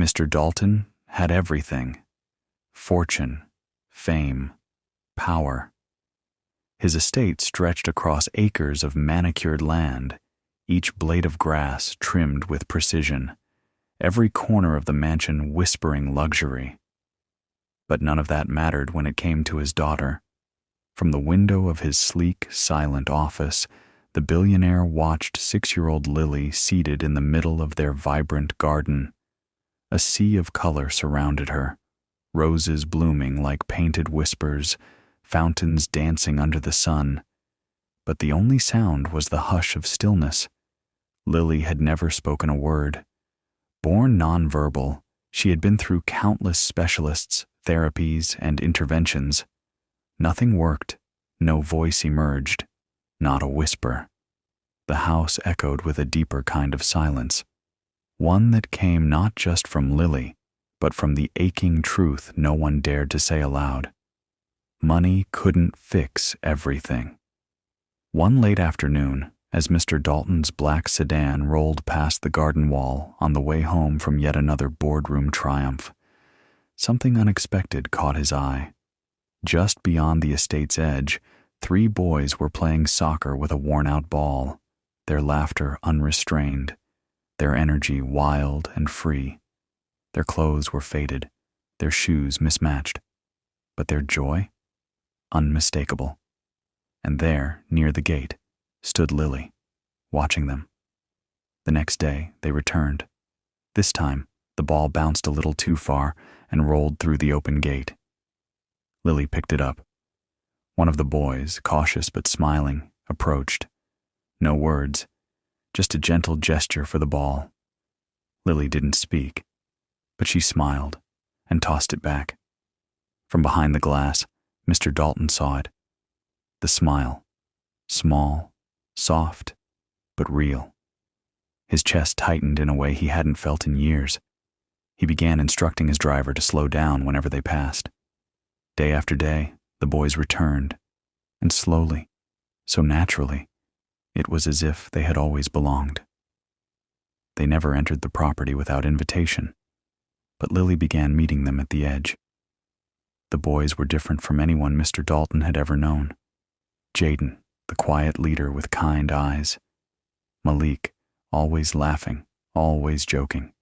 Mr. Dalton had everything: fortune, fame, power. His estate stretched across acres of manicured land, each blade of grass trimmed with precision, every corner of the mansion whispering luxury. But none of that mattered when it came to his daughter. From the window of his sleek, silent office, the billionaire watched 6-year-old Lily seated in the middle of their vibrant garden. A sea of color surrounded her, roses blooming like painted whispers, fountains dancing under the sun. But the only sound was the hush of stillness. Lily had never spoken a word. Born nonverbal, she had been through countless specialists, therapies, and interventions. Nothing worked, no voice emerged, not a whisper. The house echoed with a deeper kind of silence, one that came not just from Lily, but from the aching truth no one dared to say aloud. Money couldn't fix everything. One late afternoon, as Mr. Dalton's black sedan rolled past the garden wall on the way home from yet another boardroom triumph, something unexpected caught his eye. Just beyond the estate's edge, 3 boys were playing soccer with a worn-out ball, their laughter unrestrained, their energy wild and free. Their clothes were faded, their shoes mismatched, but their joy? Unmistakable. And there, near the gate, stood Lily, watching them. The next day, they returned. This time, the ball bounced a little too far and rolled through the open gate. Lily picked it up. One of the boys, cautious but smiling, approached. No words, just a gentle gesture for the ball. Lily didn't speak, but she smiled and tossed it back. From behind the glass, Mr. Dalton saw it. The smile, small, soft, but real. His chest tightened in a way he hadn't felt in years. He began instructing his driver to slow down whenever they passed. Day after day, the boys returned, and slowly, so naturally, it was as if they had always belonged. They never entered the property without invitation, but Lily began meeting them at the edge. The boys were different from anyone Mr. Dalton had ever known. Jaden, the quiet leader with kind eyes. Malik, always laughing, always joking.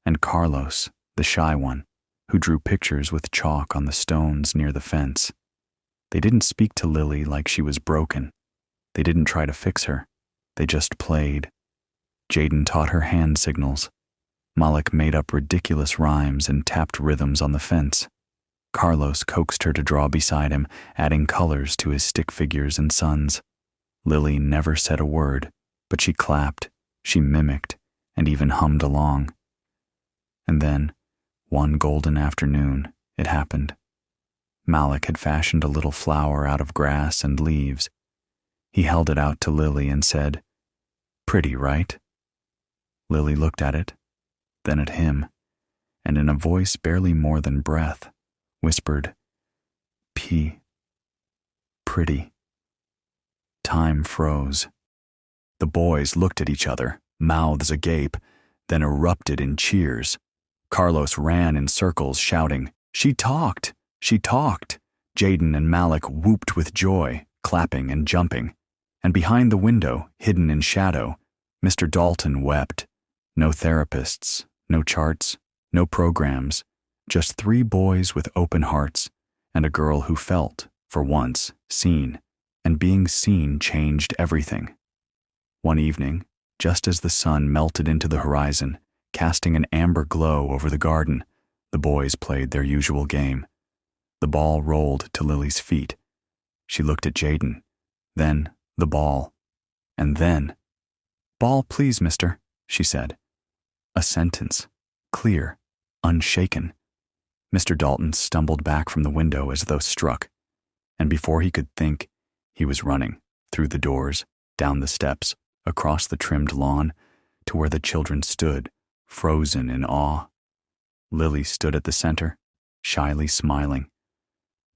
And Carlos, the shy one, who drew pictures with chalk on the stones near the fence. They didn't speak to Lily like she was broken. They didn't try to fix her. They just played. Jaden taught her hand signals. Malik made up ridiculous rhymes and tapped rhythms on the fence. Carlos coaxed her to draw beside him, adding colors to his stick figures and suns. Lily never said a word, but she clapped, she mimicked, and even hummed along. And then, one golden afternoon, it happened. Malik had fashioned a little flower out of grass and leaves. He held it out to Lily and said, "Pretty, right?" Lily looked at it, then at him, and in a voice barely more than breath, whispered, Pretty. Time froze. The boys looked at each other, mouths agape, then erupted in cheers. Carlos ran in circles, shouting, "She talked! She talked!" Jaden and Malik whooped with joy, clapping and jumping. And behind the window, hidden in shadow, Mr. Dalton wept. No therapists, no charts, no programs, just 3 boys with open hearts, and a girl who felt, for once, seen, and being seen changed everything. One evening, just as the sun melted into the horizon, casting an amber glow over the garden, the boys played their usual game. The ball rolled to Lily's feet. She looked at Jaden, then the ball, and then, "Ball, please, mister," she said. A sentence, clear, unshaken. Mr. Dalton stumbled back from the window as though struck, and before he could think, he was running, through the doors, down the steps, across the trimmed lawn, to where the children stood, frozen in awe. Lily stood at the center, shyly smiling.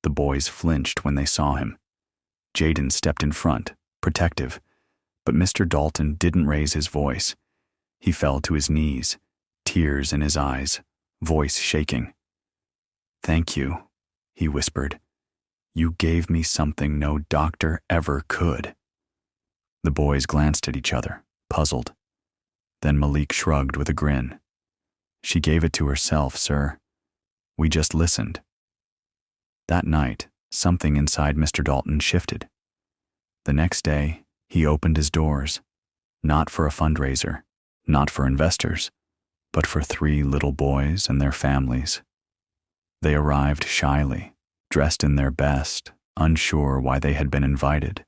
The boys flinched when they saw him. Jaden stepped in front, protective, but Mr. Dalton didn't raise his voice. He fell to his knees, tears in his eyes, voice shaking. "Thank you," he whispered. "You gave me something no doctor ever could." The boys glanced at each other, puzzled. Then Malik shrugged with a grin. "She gave it to herself, sir. We just listened." That night, something inside Mr. Dalton shifted. The next day, he opened his doors, not for a fundraiser, not for investors, but for 3 little boys and their families. They arrived shyly, dressed in their best, unsure why they had been invited.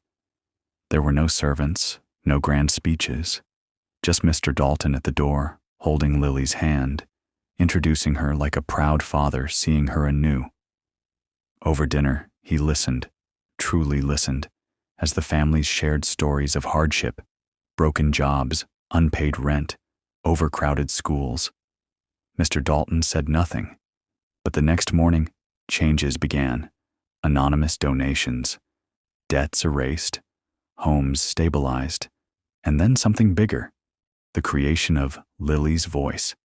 There were no servants, no grand speeches, just Mr. Dalton at the door, holding Lily's hand, introducing her like a proud father seeing her anew. Over dinner, he listened, truly listened, as the families shared stories of hardship, broken jobs, unpaid rent, overcrowded schools. Mr. Dalton said nothing, but the next morning, changes began. Anonymous donations, debts erased, homes stabilized, and then something bigger, the creation of Lily's Voice,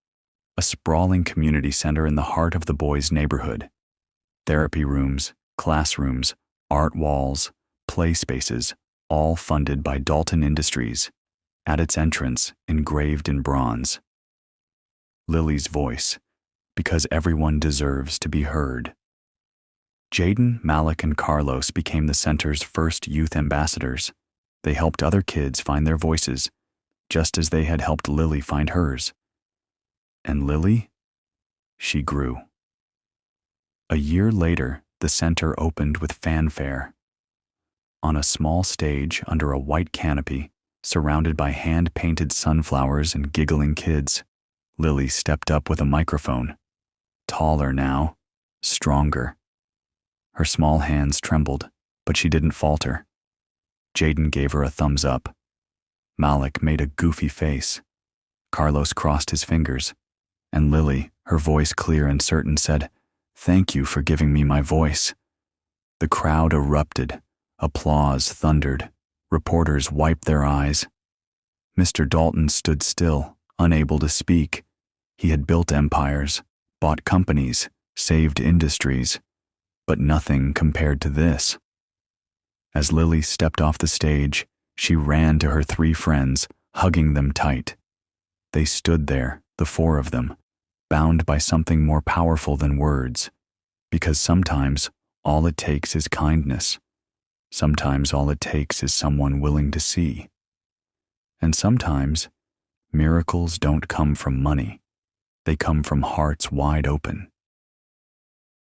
a sprawling community center in the heart of the boys' neighborhood. Therapy rooms, classrooms, art walls, play spaces, all funded by Dalton Industries. At its entrance, engraved in bronze, Lily's Voice, because everyone deserves to be heard. Jaden, Malik, and Carlos became the center's first youth ambassadors. They helped other kids find their voices, just as they had helped Lily find hers. And Lily? She grew. A year later, the center opened with fanfare. On a small stage under a white canopy, surrounded by hand-painted sunflowers and giggling kids, Lily stepped up with a microphone. Taller now, stronger. Her small hands trembled, but she didn't falter. Jaden gave her a thumbs up. Malik made a goofy face. Carlos crossed his fingers. And Lily, her voice clear and certain, said, "Thank you for giving me my voice." The crowd erupted. Applause thundered. Reporters wiped their eyes. Mr. Dalton stood still, unable to speak. He had built empires, bought companies, saved industries, but nothing compared to this. As Lily stepped off the stage, she ran to her 3 friends, hugging them tight. They stood there, the 4 of them, bound by something more powerful than words, because sometimes all it takes is kindness. Sometimes all it takes is someone willing to see. And sometimes, miracles don't come from money. They come from hearts wide open.